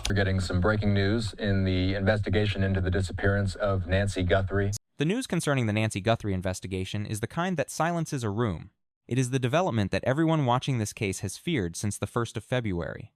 We're getting some breaking news in the investigation into the disappearance of Nancy Guthrie. The news concerning the Nancy Guthrie investigation is the kind that silences a room. It is the development that everyone watching this case has feared since the 1st of February.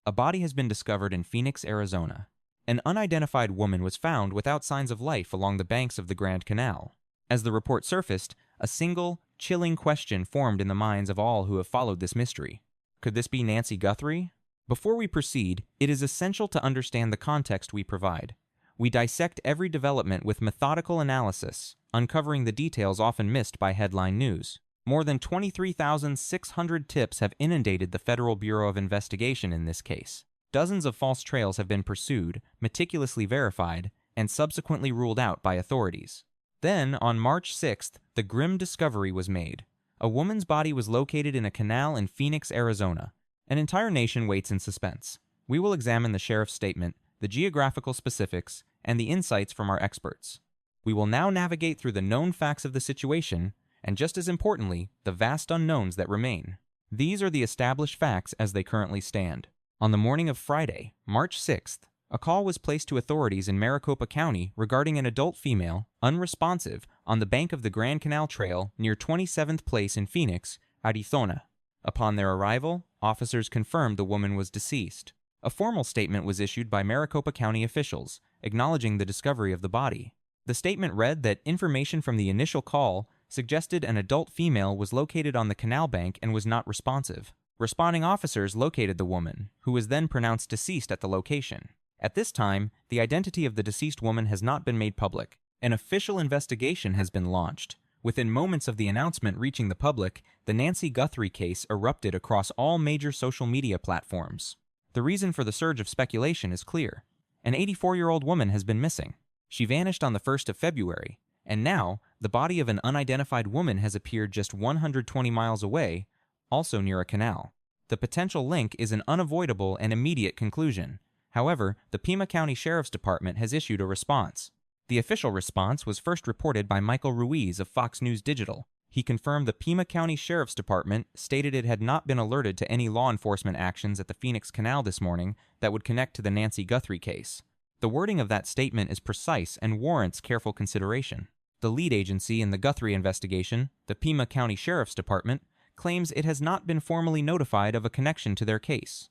A body has been discovered in Phoenix, Arizona. An unidentified woman was found without signs of life along the banks of the Grand Canal. As the report surfaced, a single, chilling question formed in the minds of all who have followed this mystery. Could this be Nancy Guthrie? Before we proceed, it is essential to understand the context we provide. We dissect every development with methodical analysis, uncovering the details often missed by headline news. More than 23,600 tips have inundated the Federal Bureau of Investigation in this case. Dozens of false trails have been pursued, meticulously verified, and subsequently ruled out by authorities. Then, on March 6th, the grim discovery was made. A woman's body was located in a canal in Phoenix, Arizona. An entire nation waits in suspense. We will examine the sheriff's statement, the geographical specifics, and the insights from our experts. We will now navigate through the known facts of the situation, and just as importantly, the vast unknowns that remain. These are the established facts as they currently stand. On the morning of Friday, March 6th, a call was placed to authorities in Maricopa County regarding an adult female, unresponsive, on the bank of the Grand Canal Trail near 27th Place in Phoenix, Arizona. Upon their arrival, officers confirmed the woman was deceased. A formal statement was issued by Maricopa County officials, acknowledging the discovery of the body. The statement read that information from the initial call suggested an adult female was located on the canal bank and was not responsive. Responding officers located the woman, who was then pronounced deceased at the location. At this time, the identity of the deceased woman has not been made public. An official investigation has been launched. Within moments of the announcement reaching the public, the Nancy Guthrie case erupted across all major social media platforms. The reason for the surge of speculation is clear. An 84-year-old woman has been missing. She vanished on the 1st of February, and now the body of an unidentified woman has appeared just 120 miles away, also near a canal. The potential link is an unavoidable and immediate conclusion. However, the Pima County Sheriff's Department has issued a response. The official response was first reported by Michael Ruiz of Fox News Digital. He confirmed the Pima County Sheriff's Department stated it had not been alerted to any law enforcement actions at the Phoenix Canal this morning that would connect to the Nancy Guthrie case. The wording of that statement is precise and warrants careful consideration. The lead agency in the Guthrie investigation, the Pima County Sheriff's Department, claims it has not been formally notified of a connection to their case.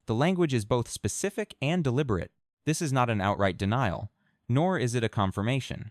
The language is both specific and deliberate. This is not an outright denial, nor is it a confirmation.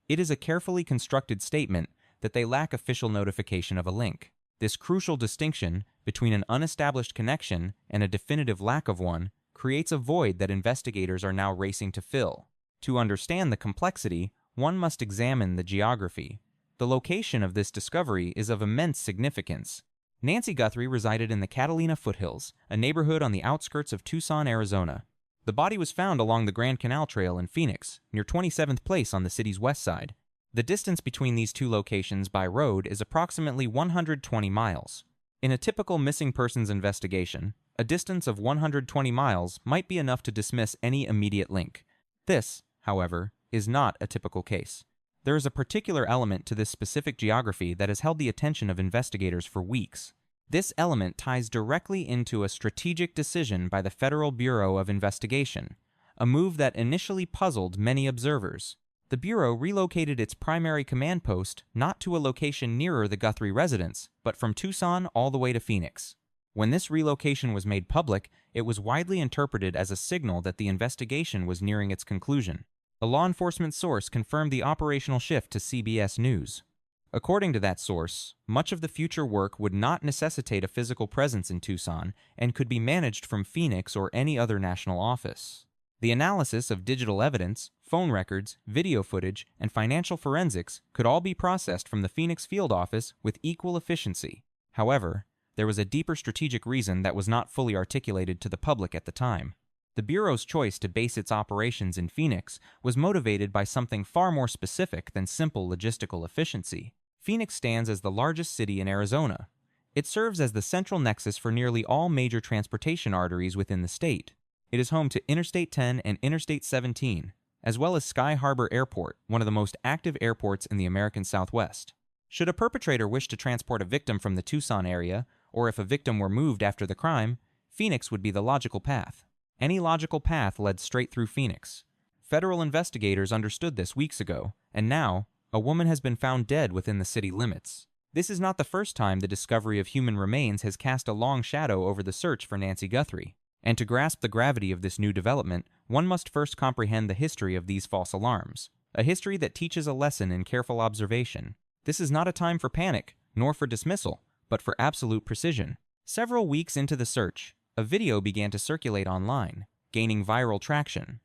It is a carefully constructed statement that they lack official notification of a link. This crucial distinction between an unestablished connection and a definitive lack of one creates a void that investigators are now racing to fill. To understand the complexity, one must examine the geography. The location of this discovery is of immense significance. Nancy Guthrie resided in the Catalina foothills, a neighborhood on the outskirts of Tucson, Arizona. The body was found along the Grand Canal Trail in Phoenix, near 27th Place on the city's west side. The distance between these two locations by road is approximately 120 miles. In a typical missing persons investigation, a distance of 120 miles might be enough to dismiss any immediate link. This, however, is not a typical case. There is a particular element to this specific geography that has held the attention of investigators for weeks. This element ties directly into a strategic decision by the Federal Bureau of Investigation, a move that initially puzzled many observers. The Bureau relocated its primary command post not to a location nearer the Guthrie residence, but from Tucson all the way to Phoenix. When this relocation was made public, it was widely interpreted as a signal that the investigation was nearing its conclusion. A law enforcement source confirmed the operational shift to CBS News. According to that source, much of the future work would not necessitate a physical presence in Tucson and could be managed from Phoenix or any other national office. The analysis of digital evidence, phone records, video footage, and financial forensics could all be processed from the Phoenix field office with equal efficiency. However, there was a deeper strategic reason that was not fully articulated to the public at the time. The Bureau's choice to base its operations in Phoenix was motivated by something far more specific than simple logistical efficiency. Phoenix stands as the largest city in Arizona. It serves as the central nexus for nearly all major transportation arteries within the state. It is home to Interstate 10 and Interstate 17, as well as Sky Harbor Airport, one of the most active airports in the American Southwest. Should a perpetrator wish to transport a victim from the Tucson area, or if a victim were moved after the crime, Phoenix would be the logical path. Any logical path led straight through Phoenix. Federal investigators understood this weeks ago, and now, a woman has been found dead within the city limits. This is not the first time the discovery of human remains has cast a long shadow over the search for Nancy Guthrie. And to grasp the gravity of this new development, one must first comprehend the history of these false alarms, a history that teaches a lesson in careful observation. This is not a time for panic, nor for dismissal, but for absolute precision. Several weeks into the search, a video began to circulate online, gaining viral traction.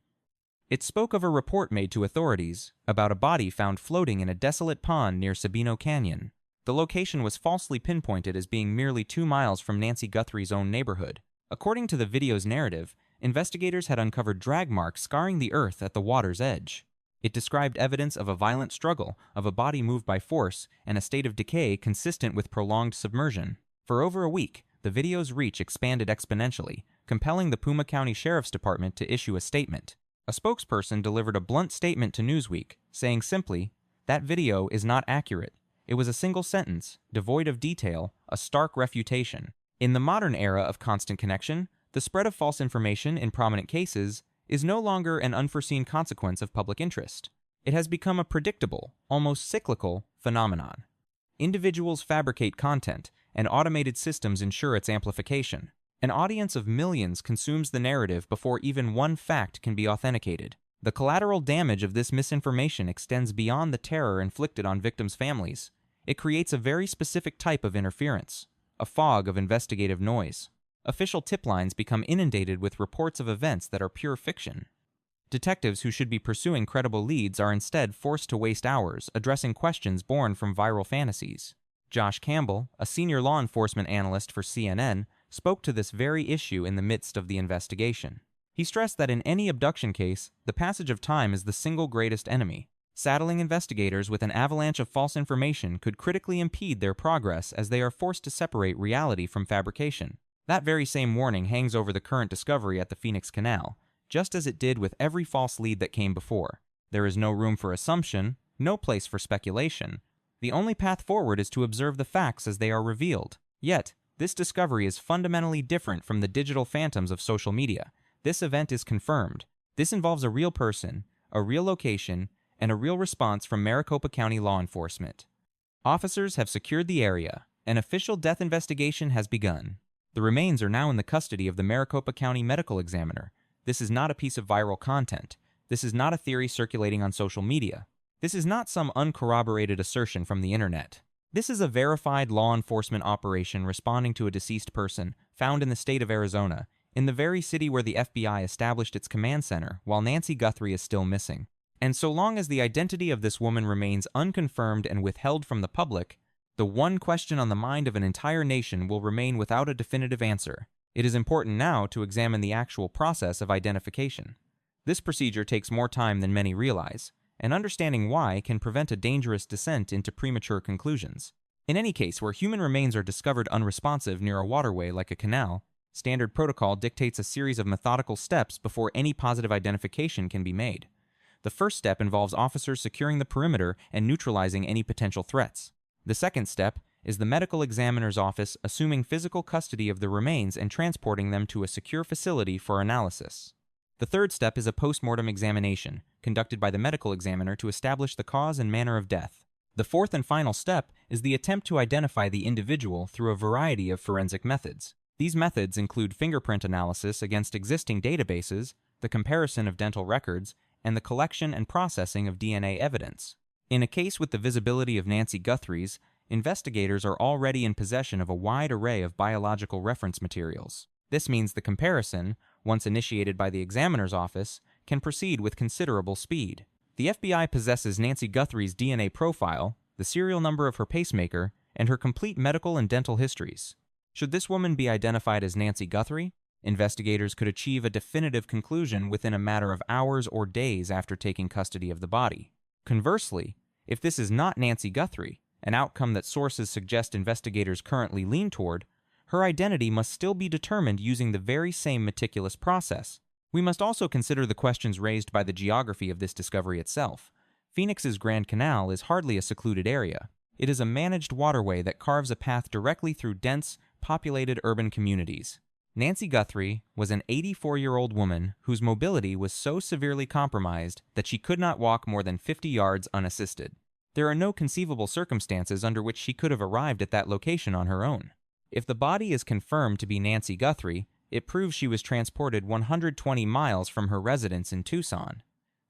It spoke of a report made to authorities about a body found floating in a desolate pond near Sabino Canyon. The location was falsely pinpointed as being merely 2 miles from Nancy Guthrie's own neighborhood. According to the video's narrative, investigators had uncovered drag marks scarring the earth at the water's edge. It described evidence of a violent struggle, of a body moved by force, and a state of decay consistent with prolonged submersion. For over a week, the video's reach expanded exponentially, compelling the Pima County Sheriff's Department to issue a statement. A spokesperson delivered a blunt statement to Newsweek, saying simply, "That video is not accurate. It was a single sentence, devoid of detail, a stark refutation." In the modern era of constant connection, the spread of false information in prominent cases is no longer an unforeseen consequence of public interest. It has become a predictable, almost cyclical, phenomenon. Individuals fabricate content, and automated systems ensure its amplification. An audience of millions consumes the narrative before even one fact can be authenticated. The collateral damage of this misinformation extends beyond the terror inflicted on victims' families. It creates a very specific type of interference, a fog of investigative noise. Official tip lines become inundated with reports of events that are pure fiction. Detectives who should be pursuing credible leads are instead forced to waste hours addressing questions born from viral fantasies. Josh Campbell, a senior law enforcement analyst for CNN, spoke to this very issue in the midst of the investigation. He stressed that in any abduction case, the passage of time is the single greatest enemy. Saddling investigators with an avalanche of false information could critically impede their progress as they are forced to separate reality from fabrication. That very same warning hangs over the current discovery at the Phoenix Canal, just as it did with every false lead that came before. There is no room for assumption, no place for speculation. The only path forward is to observe the facts as they are revealed. Yet, this discovery is fundamentally different from the digital phantoms of social media. This event is confirmed. This involves a real person, a real location, and a real response from Maricopa County law enforcement. Officers have secured the area. An official death investigation has begun. The remains are now in the custody of the Maricopa County Medical Examiner. This is not a piece of viral content. This is not a theory circulating on social media. This is not some uncorroborated assertion from the internet. This is a verified law enforcement operation responding to a deceased person found in the state of Arizona, in the very city where the FBI established its command center while Nancy Guthrie is still missing. And so long as the identity of this woman remains unconfirmed and withheld from the public, the one question on the mind of an entire nation will remain without a definitive answer. It is important now to examine the actual process of identification. This procedure takes more time than many realize, and understanding why can prevent a dangerous descent into premature conclusions. In any case where human remains are discovered unresponsive near a waterway like a canal, standard protocol dictates a series of methodical steps before any positive identification can be made. The first step involves officers securing the perimeter and neutralizing any potential threats. The second step is the medical examiner's office assuming physical custody of the remains and transporting them to a secure facility for analysis. The third step is a post-mortem examination, conducted by the medical examiner to establish the cause and manner of death. The fourth and final step is the attempt to identify the individual through a variety of forensic methods. These methods include fingerprint analysis against existing databases, the comparison of dental records, and the collection and processing of DNA evidence. In a case with the visibility of Nancy Guthrie's, investigators are already in possession of a wide array of biological reference materials. This means the comparison, once initiated by the examiner's office, can proceed with considerable speed. The FBI possesses Nancy Guthrie's DNA profile, the serial number of her pacemaker, and her complete medical and dental histories. Should this woman be identified as Nancy Guthrie, investigators could achieve a definitive conclusion within a matter of hours or days after taking custody of the body. Conversely, if this is not Nancy Guthrie, an outcome that sources suggest investigators currently lean toward, her identity must still be determined using the very same meticulous process. We must also consider the questions raised by the geography of this discovery itself. Phoenix's Grand Canal is hardly a secluded area. It is a managed waterway that carves a path directly through dense, populated urban communities. Nancy Guthrie was an 84-year-old woman whose mobility was so severely compromised that she could not walk more than 50 yards unassisted. There are no conceivable circumstances under which she could have arrived at that location on her own. If the body is confirmed to be Nancy Guthrie, it proves she was transported 120 miles from her residence in Tucson.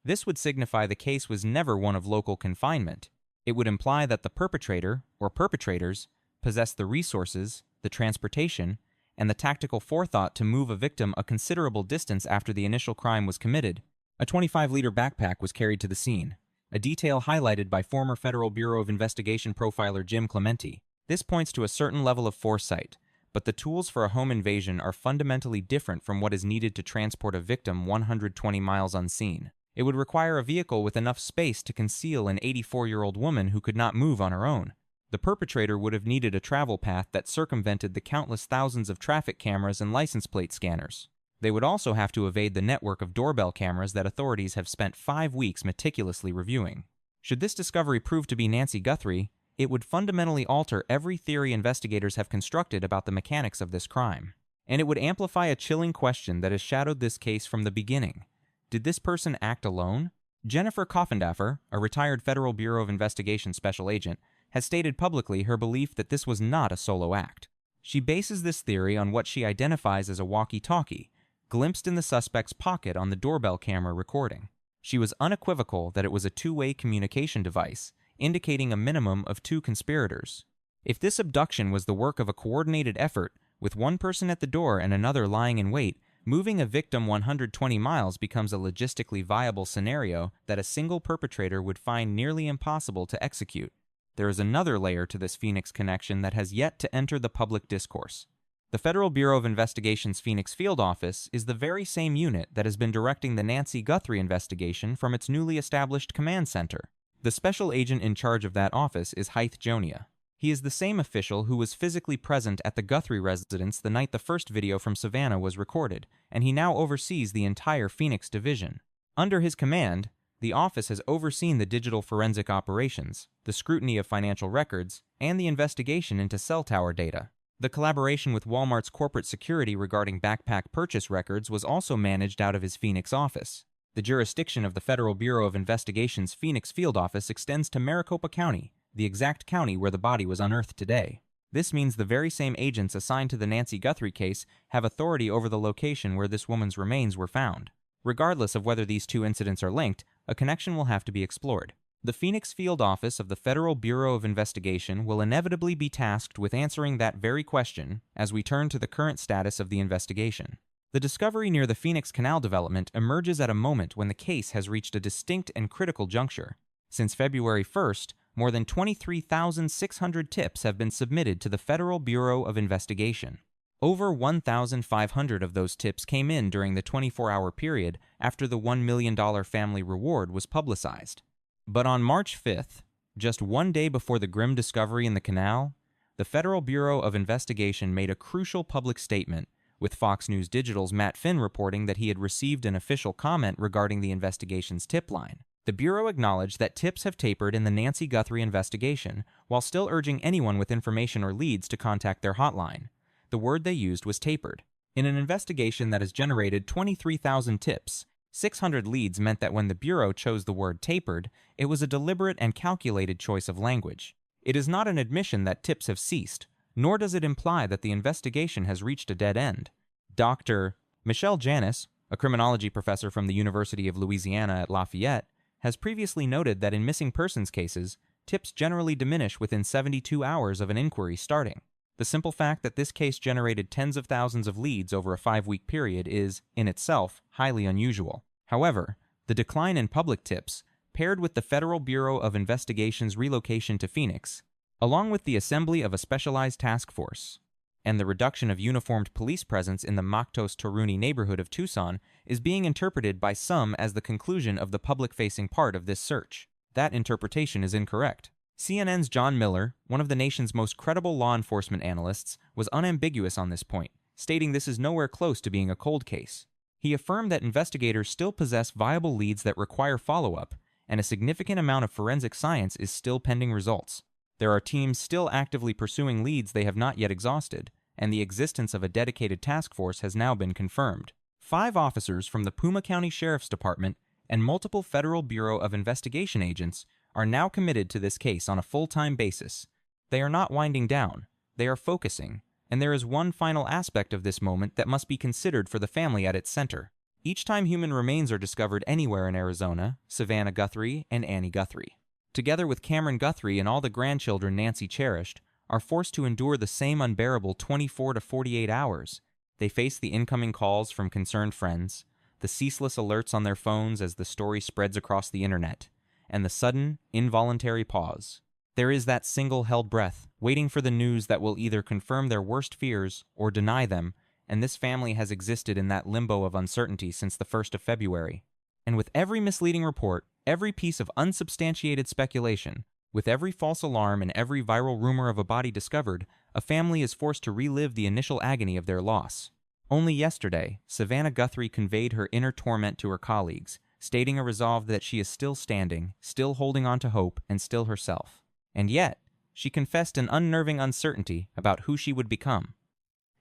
This would signify the case was never one of local confinement. It would imply that the perpetrator, or perpetrators, possessed the resources, the transportation, and the tactical forethought to move a victim a considerable distance after the initial crime was committed. A 25-liter backpack was carried to the scene, a detail highlighted by former Federal Bureau of Investigation profiler Jim Clementi. This points to a certain level of foresight, but the tools for a home invasion are fundamentally different from what is needed to transport a victim 120 miles unseen. It would require a vehicle with enough space to conceal an 84-year-old woman who could not move on her own. The perpetrator would have needed a travel path that circumvented the countless thousands of traffic cameras and license plate scanners. They would also have to evade the network of doorbell cameras that authorities have spent 5 weeks meticulously reviewing. Should this discovery prove to be Nancy Guthrie, it would fundamentally alter every theory investigators have constructed about the mechanics of this crime. And it would amplify a chilling question that has shadowed this case from the beginning. Did this person act alone? Jennifer Coffendaffer, a retired Federal Bureau of Investigation special agent, has stated publicly her belief that this was not a solo act. She bases this theory on what she identifies as a walkie-talkie, glimpsed in the suspect's pocket on the doorbell camera recording. She was unequivocal that it was a two-way communication device, indicating a minimum of 2 conspirators. If this abduction was the work of a coordinated effort, with one person at the door and another lying in wait, moving a victim 120 miles becomes a logistically viable scenario that a single perpetrator would find nearly impossible to execute. There is another layer to this Phoenix connection that has yet to enter the public discourse. The Federal Bureau of Investigation's Phoenix Field Office is the very same unit that has been directing the Nancy Guthrie investigation from its newly established command center. The special agent in charge of that office is Hythe Jonia. He is the same official who was physically present at the Guthrie residence the night the first video from Savannah was recorded, and he now oversees the entire Phoenix division. Under his command, the office has overseen the digital forensic operations, the scrutiny of financial records, and the investigation into cell tower data. The collaboration with Walmart's corporate security regarding backpack purchase records was also managed out of his Phoenix office. The jurisdiction of the Federal Bureau of Investigation's Phoenix Field Office extends to Maricopa County, the exact county where the body was unearthed today. This means the very same agents assigned to the Nancy Guthrie case have authority over the location where this woman's remains were found. Regardless of whether these two incidents are linked, a connection will have to be explored. The Phoenix Field Office of the Federal Bureau of Investigation will inevitably be tasked with answering that very question as we turn to the current status of the investigation. The discovery near the Phoenix Canal development emerges at a moment when the case has reached a distinct and critical juncture. Since February 1st, more than 23,600 tips have been submitted to the Federal Bureau of Investigation. Over 1,500 of those tips came in during the 24-hour period after the $1 million family reward was publicized. But on March 5th, just one day before the grim discovery in the canal, the Federal Bureau of Investigation made a crucial public statement, with Fox News Digital's Matt Finn reporting that he had received an official comment regarding the investigation's tip line. The Bureau acknowledged that tips have tapered in the Nancy Guthrie investigation, while still urging anyone with information or leads to contact their hotline. The word they used was tapered. In an investigation that has generated 23,000 tips, 600 leads meant that when the Bureau chose the word tapered, it was a deliberate and calculated choice of language. It is not an admission that tips have ceased, nor does it imply that the investigation has reached a dead end. Dr. Michelle Janis, a criminology professor from the University of Louisiana at Lafayette, has previously noted that in missing persons cases, tips generally diminish within 72 hours of an inquiry starting. The simple fact that this case generated tens of thousands of leads over a 5-week period is, in itself, highly unusual. However, the decline in public tips, paired with the Federal Bureau of Investigation's relocation to Phoenix, along with the assembly of a specialized task force, and the reduction of uniformed police presence in the Mactos-Toruni neighborhood of Tucson, is being interpreted by some as the conclusion of the public-facing part of this search. That interpretation is incorrect. CNN's John Miller, one of the nation's most credible law enforcement analysts, was unambiguous on this point, stating this is nowhere close to being a cold case. He affirmed that investigators still possess viable leads that require follow-up, and a significant amount of forensic science is still pending results. There are teams still actively pursuing leads they have not yet exhausted, and the existence of a dedicated task force has now been confirmed. 5 officers from the Puma County Sheriff's Department and multiple Federal Bureau of Investigation agents are now committed to this case on a full-time basis. They are not winding down, they are focusing, and there is one final aspect of this moment that must be considered for the family at its center. Each time human remains are discovered anywhere in Arizona, Savannah Guthrie and Annie Guthrie, together with Cameron Guthrie and all the grandchildren Nancy cherished, are forced to endure the same unbearable 24 to 48 hours. They face the incoming calls from concerned friends, the ceaseless alerts on their phones as the story spreads across the internet, and the sudden, involuntary pause. There is that single held breath, waiting for the news that will either confirm their worst fears or deny them, and this family has existed in that limbo of uncertainty since the 1st of February. And with every misleading report, every piece of unsubstantiated speculation, with every false alarm and every viral rumor of a body discovered, a family is forced to relive the initial agony of their loss. Only yesterday, Savannah Guthrie conveyed her inner torment to her colleagues, stating a resolve that she is still standing, still holding on to hope, and still herself. And yet, she confessed an unnerving uncertainty about who she would become.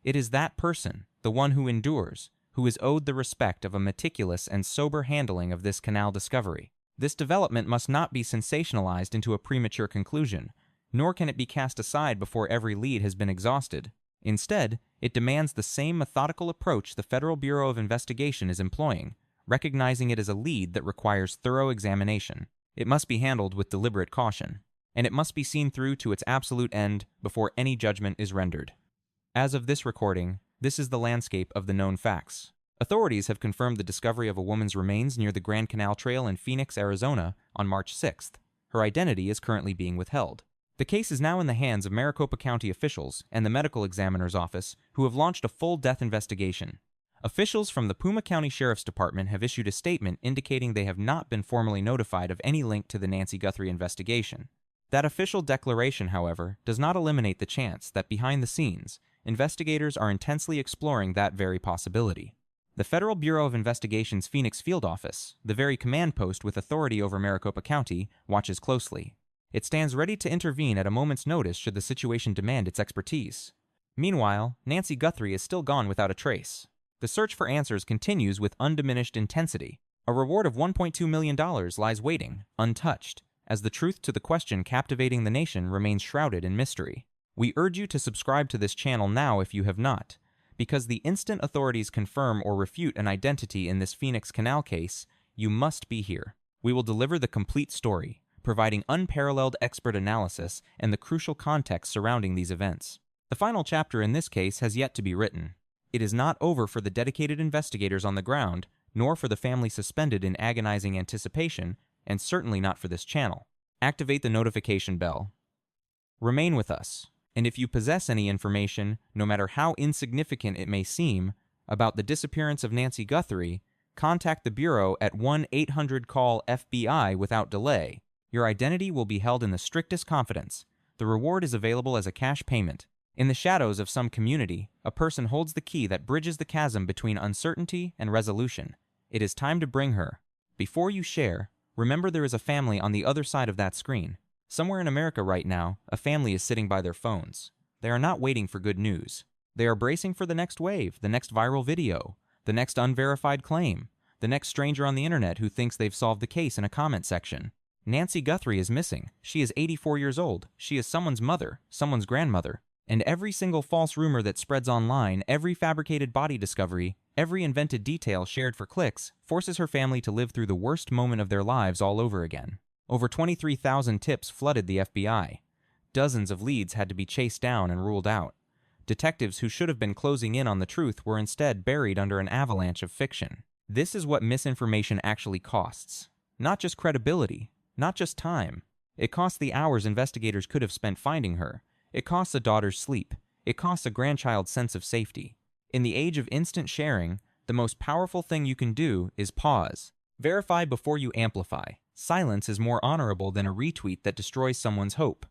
It is that person, the one who endures, who is owed the respect of a meticulous and sober handling of this canal discovery. This development must not be sensationalized into a premature conclusion, nor can it be cast aside before every lead has been exhausted. Instead, it demands the same methodical approach the Federal Bureau of Investigation is employing, recognizing it as a lead that requires thorough examination. It must be handled with deliberate caution, and it must be seen through to its absolute end before any judgment is rendered. As of this recording, this is the landscape of the known facts. Authorities have confirmed the discovery of a woman's remains near the Grand Canal Trail in Phoenix, Arizona, on March 6th. Her identity is currently being withheld. The case is now in the hands of Maricopa County officials and the medical examiner's office, who have launched a full death investigation. Officials from the Puma County Sheriff's Department have issued a statement indicating they have not been formally notified of any link to the Nancy Guthrie investigation. That official declaration, however, does not eliminate the chance that behind the scenes, investigators are intensely exploring that very possibility. The Federal Bureau of Investigation's Phoenix Field Office, the very command post with authority over Maricopa County, watches closely. It stands ready to intervene at a moment's notice should the situation demand its expertise. Meanwhile, Nancy Guthrie is still gone without a trace. The search for answers continues with undiminished intensity. A reward of $1.2 million lies waiting, untouched, as the truth to the question captivating the nation remains shrouded in mystery. We urge you to subscribe to this channel now if you have not, because the instant authorities confirm or refute an identity in this Phoenix Canal case, you must be here. We will deliver the complete story, providing unparalleled expert analysis and the crucial context surrounding these events. The final chapter in this case has yet to be written. It is not over for the dedicated investigators on the ground, nor for the family suspended in agonizing anticipation, and certainly not for this channel. Activate the notification bell. Remain with us, and if you possess any information, no matter how insignificant it may seem, about the disappearance of Nancy Guthrie, contact the Bureau at 1-800-CALL-FBI without delay. Your identity will be held in the strictest confidence. The reward is available as a cash payment. In the shadows of some community, a person holds the key that bridges the chasm between uncertainty and resolution. It is time to bring her. Before you share, remember there is a family on the other side of that screen. Somewhere in America right now, a family is sitting by their phones. They are not waiting for good news. They are bracing for the next wave, the next viral video, the next unverified claim, the next stranger on the internet who thinks they've solved the case in a comment section. Nancy Guthrie is missing. She is 84 years old. She is someone's mother, someone's grandmother. And every single false rumor that spreads online, every fabricated body discovery, every invented detail shared for clicks, forces her family to live through the worst moment of their lives all over again. Over 23,000 tips flooded the FBI. Dozens of leads had to be chased down and ruled out. Detectives who should have been closing in on the truth were instead buried under an avalanche of fiction. This is what misinformation actually costs. Not just credibility, not just time. It costs the hours investigators could have spent finding her. It costs a daughter's sleep. It costs a grandchild's sense of safety. In the age of instant sharing, the most powerful thing you can do is pause. Verify before you amplify. Silence is more honorable than a retweet that destroys someone's hope.